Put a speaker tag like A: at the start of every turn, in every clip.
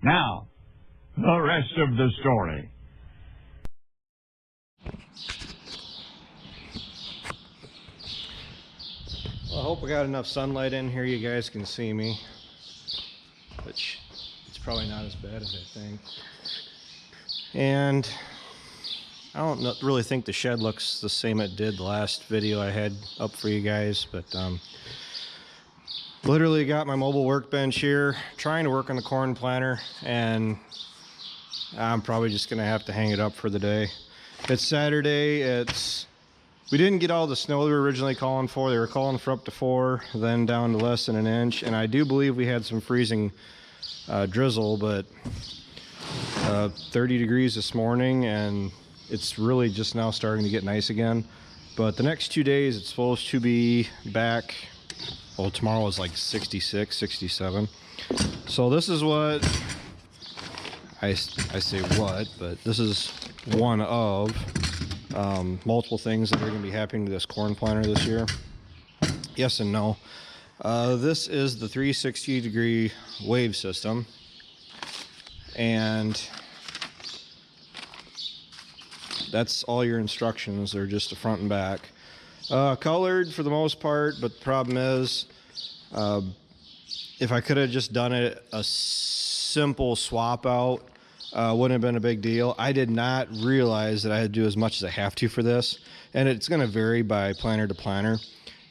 A: Now, the rest of the story.
B: Well, I hope I got enough sunlight in here you guys can see me, which it's probably not as bad as I think. And I don't really think the shed looks the same it did the last video I had up for you guys, but literally got my mobile workbench here, trying to work on the corn planter, and I'm probably just gonna have to hang it up for the day. It's Saturday. We didn't get all the snow they were originally calling for. They were calling for up to 4, then down to less than an inch, and I do believe we had some freezing drizzle, but 30 degrees this morning, and it's really just now starting to get nice again. But the next 2 days it's supposed to be back. Well, tomorrow is like 66, 67. So this is what I say what, but this is one of multiple things that are going to be happening to this corn planter this year. Yes and no. This is the 360-degree wave system, and that's all your instructions. They're just the front and back. Colored for the most part, but the problem is, if I could have just done it a simple swap out, wouldn't have been a big deal. I did not realize that I had to do as much as I have to for this, and it's going to vary by planter to planter,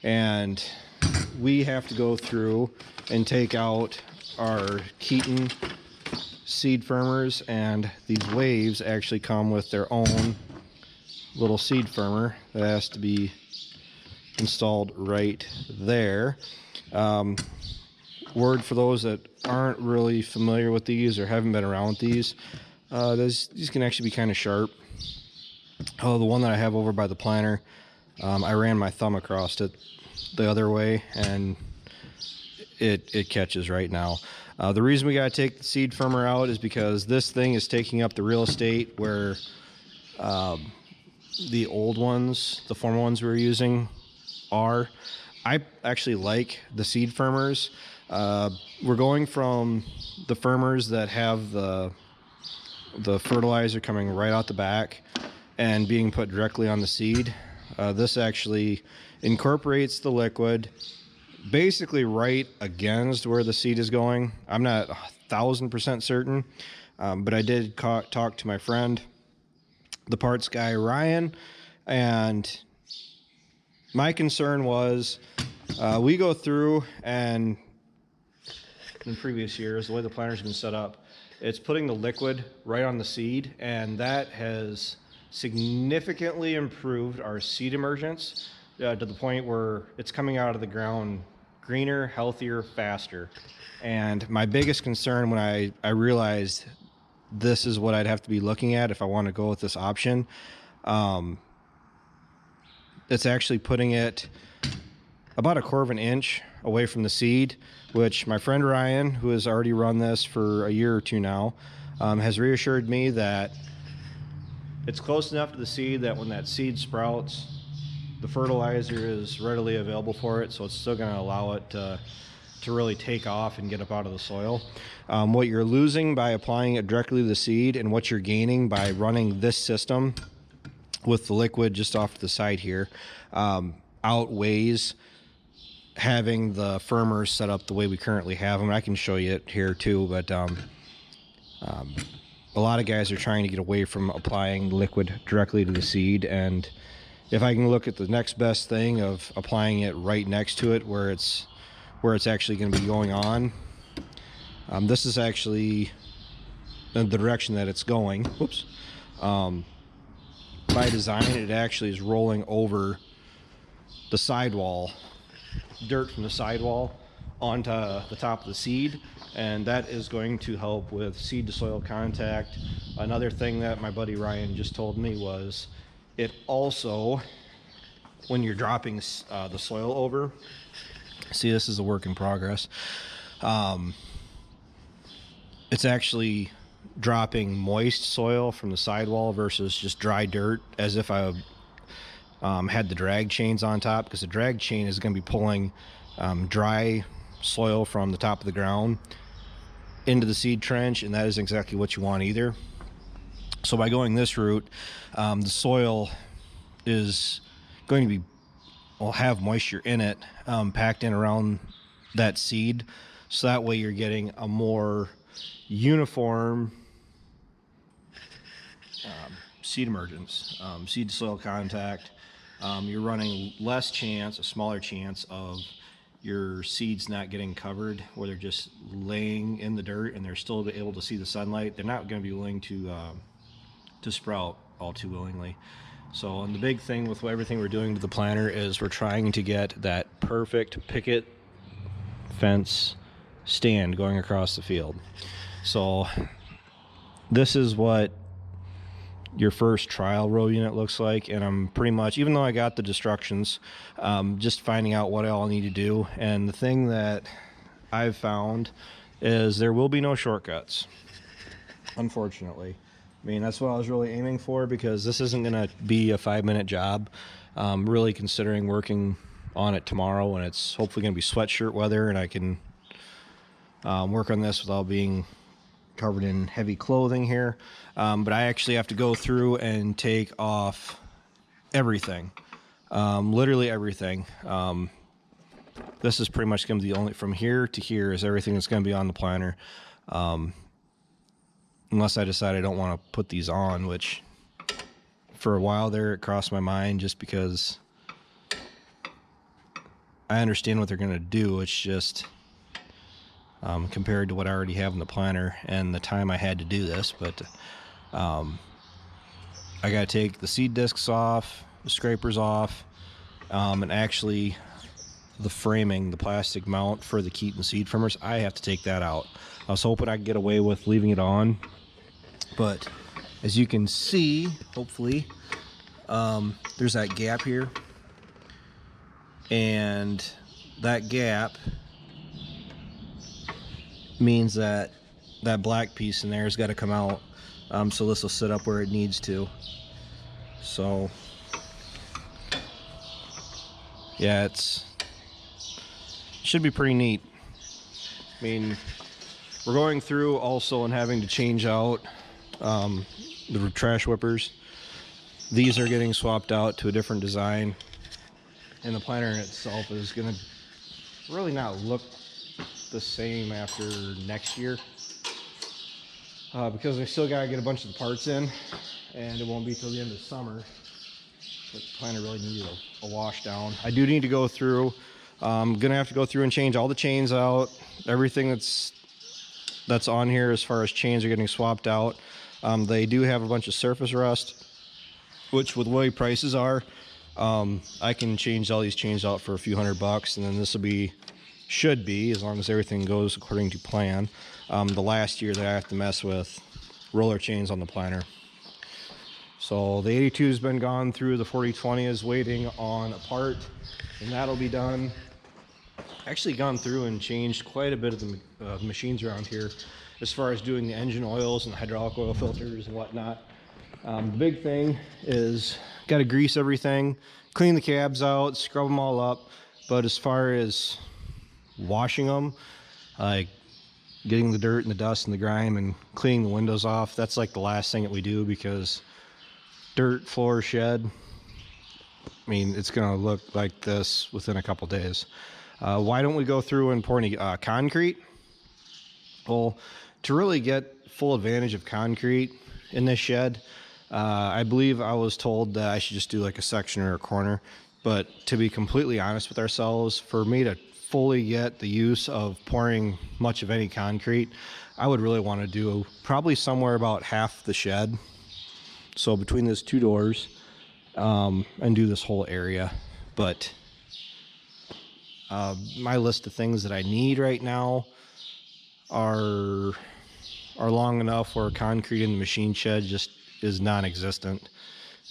B: and we have to go through and take out our Keaton seed firmers, and these waves actually come with their own little seed firmer that has to be installed right there. Word for those that aren't really familiar with these or haven't been around with these can actually be kind of sharp. The one that I have over by the planter, I ran my thumb across it the other way, and it catches right now. The reason we got to take the seed firmer out is because this thing is taking up the real estate where the old ones, the former ones we were using, are. I actually like the seed firmers. We're going from the firmers that have the fertilizer coming right out the back and being put directly on the seed. This actually incorporates the liquid basically right against where the seed is going. I'm not 1,000% certain, but I did talk to my friend, the parts guy, Ryan, and my concern was we go through, and in previous years, the way the planter's been set up, it's putting the liquid right on the seed, and that has significantly improved our seed emergence to the point where it's coming out of the ground greener, healthier, faster. And my biggest concern when I realized this is what I'd have to be looking at if I want to go with this option, it's actually putting it about 1/4 of an inch away from the seed, which my friend Ryan, who has already run this for a year or two now, has reassured me that it's close enough to the seed that when that seed sprouts, the fertilizer is readily available for it, so it's still going to allow it to really take off and get up out of the soil. What you're losing by applying it directly to the seed and what you're gaining by running this system with the liquid just off to the side here outweighs having the firmers set up the way we currently have them. I can show you it here too, but a lot of guys are trying to get away from applying liquid directly to the seed, and if I can look at the next best thing of applying it right next to it where it's actually going to be going on, this is actually the direction that it's going. Whoops. By design, it actually is rolling over the sidewall, dirt from the sidewall onto the top of the seed, and that is going to help with seed to soil contact. Another thing that my buddy Ryan just told me was it also, when you're dropping the soil over, see, this is a work in progress, it's actually dropping moist soil from the sidewall versus just dry dirt, as if I had the drag chains on top, because the drag chain is going to be pulling dry soil from the top of the ground into the seed trench, and that is exactly what you want either. So by going this route, the soil is going to will have moisture in it, packed in around that seed, so that way you're getting a more uniform seed emergence, seed to soil contact. You're running a smaller chance of your seeds not getting covered, where they're just laying in the dirt and they're still able to see the sunlight. They're not going to be willing to sprout all too willingly. So, and the big thing with everything we're doing to the planter is we're trying to get that perfect picket fence stand going across the field. So this is what your first trial row unit looks like, and I'm pretty much, even though I got the instructions, just finding out what all I need to do. And the thing that I've found is there will be no shortcuts, unfortunately. I mean, that's what I was really aiming for, because this isn't going to be a 5-minute job. Really considering working on it tomorrow, when it's hopefully going to be sweatshirt weather, and I can work on this without being covered in heavy clothing here. But I actually have to go through and take off everything, literally everything. This is pretty much going to be the only, from here to here is everything that's going to be on the planter. Unless I decide I don't want to put these on, which for a while there it crossed my mind, just because I understand what they're going to do. It's just compared to what I already have in the planter and the time I had to do this. But I got to take the seed discs off, the scrapers off, and actually the framing, the plastic mount for the Keaton seed trimmers, I have to take that out. I was hoping I could get away with leaving it on, but as you can see, hopefully, there's that gap here, and that gap means that that black piece in there has got to come out, so this will sit up where it needs to. So yeah, it should be pretty neat. I mean, we're going through also and having to change out the trash whippers. These are getting swapped out to a different design, and the planter in itself is going to really not look the same after next year, because I still got to get a bunch of the parts in, and it won't be till the end of summer. But the planter really needs a wash down. I do need to go through. I'm gonna have to go through and change all the chains out. Everything that's on here as far as chains are getting swapped out. They do have a bunch of surface rust, which with the way prices are, I can change all these chains out for a few $100, and then this should be, as long as everything goes according to plan, the last year that I have to mess with roller chains on the planter. So the 82 has been gone through, the 4020 is waiting on a part, and that'll be done. Actually gone through and changed quite a bit of the machines around here as far as doing the engine oils and the hydraulic oil filters and whatnot. The big thing is got to grease everything, clean the cabs out, scrub them all up. But as far as washing them, like getting the dirt and the dust and the grime and cleaning the windows off, that's like the last thing that we do, because dirt, floor, shed, I mean, it's going to look like this within a couple days. Why don't we go through and pour any concrete? Well, to really get full advantage of concrete in this shed, I believe I was told that I should just do like a section or a corner. But to be completely honest with ourselves, for me to fully get the use of pouring much of any concrete, I would really want to do probably somewhere about half the shed. So between those two doors, and do this whole area. But my list of things that I need right now are long enough where concrete in the machine shed just is non-existent.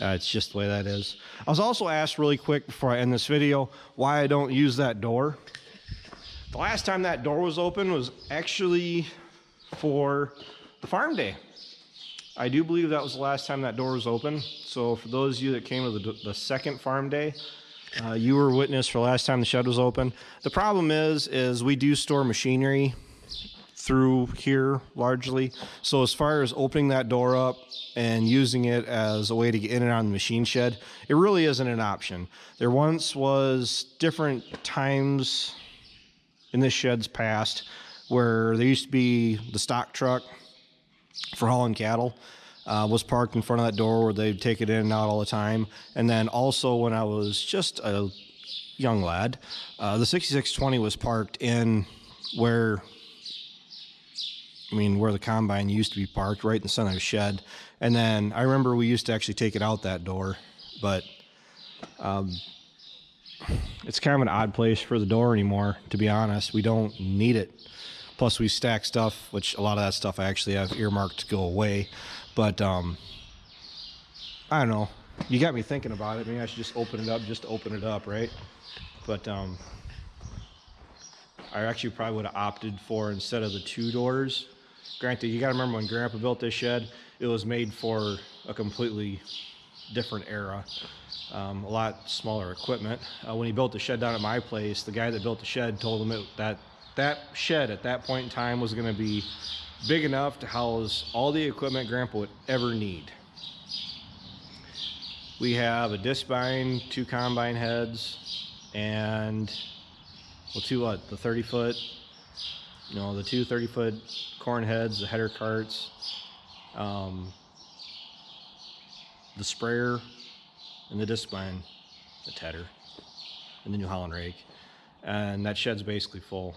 B: It's just the way that is. I was also asked really quick before I end this video why I don't use that door. The last time that door was open was actually for the farm day. I do believe that was the last time that door was open. So for those of you that came to the second farm day, you were witness for the last time the shed was open. The problem is we do store machinery through here largely. So as far as opening that door up and using it as a way to get in and out of the machine shed, it really isn't an option. There once was different times in this shed's past where there used to be the stock truck for hauling cattle was parked in front of that door where they'd take it in and out all the time. And then also when I was just a young lad, the 6620 was parked in where the combine used to be parked, right in the center of the shed. And then I remember we used to actually take it out that door, but it's kind of an odd place for the door anymore, to be honest. We don't need it. Plus we stack stuff, which a lot of that stuff I actually have earmarked to go away. But I don't know. You got me thinking about it. Maybe I should just open it up just to open it up, right? But I actually probably would have opted for, instead of the 2 doors. Granted, you got to remember when Grandpa built this shed, it was made for a completely different era. A lot smaller equipment. When he built the shed down at my place, the guy that built the shed told him that shed at that point in time was going to be big enough to house all the equipment Grandpa would ever need. We have a disc bind, 2 combine heads, and the 2 30-foot, the 2 30-foot corn heads, the header carts, the sprayer, and the disc bind, the tedder, and the New Holland rake. And that shed's basically full.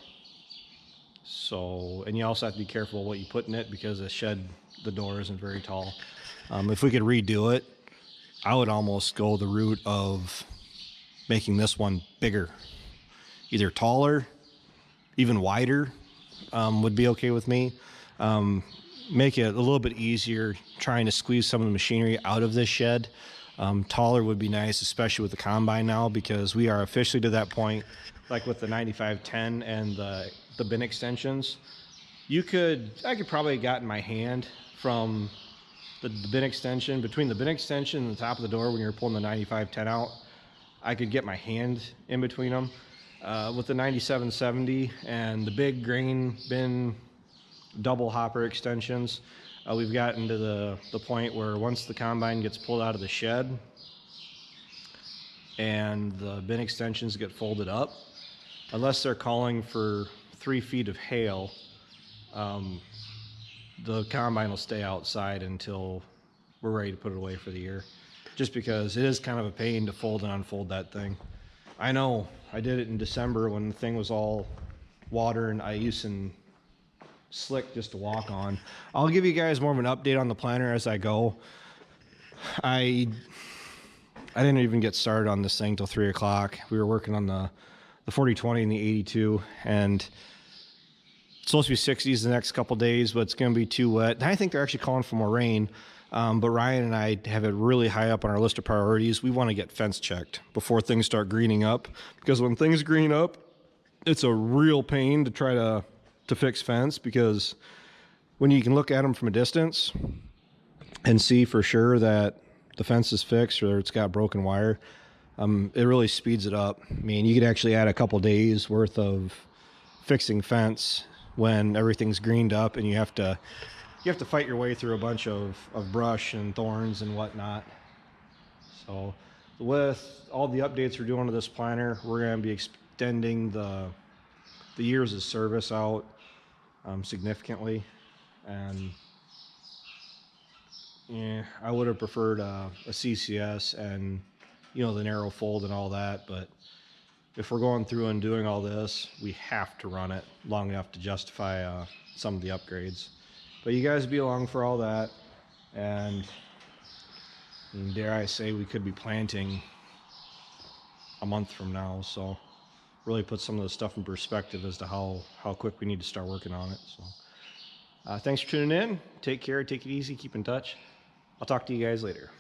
B: So, and you also have to be careful what you put in it, because the shed, the door isn't very tall. If we could redo it, I would almost go the route of making this one bigger, either taller, even wider, would be okay with me. Make it a little bit easier trying to squeeze some of the machinery out of this shed. Taller would be nice, especially with the combine now, because we are officially to that point, like with the 9510 and the bin extensions. I could probably have gotten my hand from the bin extension, between the bin extension and the top of the door when you're pulling the 9510 out. I could get my hand in between them. With the 9770 and the big grain bin double hopper extensions, we've gotten to the point where once the combine gets pulled out of the shed and the bin extensions get folded up, unless they're calling for 3 feet of hail, the combine will stay outside until we're ready to put it away for the year. Just because it is kind of a pain to fold and unfold that thing. I know, I did it in December when the thing was all water and ice and slick just to walk on. I'll give you guys more of an update on the planner as I go. I didn't even get started on this thing till 3 o'clock. We were working on the 4020 and the 82, and it's supposed to be 60s the next couple days, but it's going to be too wet. And I think they're actually calling for more rain. But Ryan and I have it really high up on our list of priorities. We want to get fence checked before things start greening up, because when things green up, it's a real pain to try to fix fence, because when you can look at them from a distance and see for sure that the fence is fixed or it's got broken wire, it really speeds it up. I mean, you could actually add a couple days worth of fixing fence when everything's greened up, and you have to fight your way through a bunch of brush and thorns and whatnot. So with all the updates we're doing to this planner, we're going to be extending the years of service out significantly. And yeah, I would have preferred a CCS and the narrow fold and all that, but if we're going through and doing all this, we have to run it long enough to justify some of the upgrades. But you guys be along for all that, and dare I say, we could be planting a month from now, so really put some of the stuff in perspective as to how quick we need to start working on it. So thanks for tuning in. Take care, take it easy, keep in touch. I'll talk to you guys later.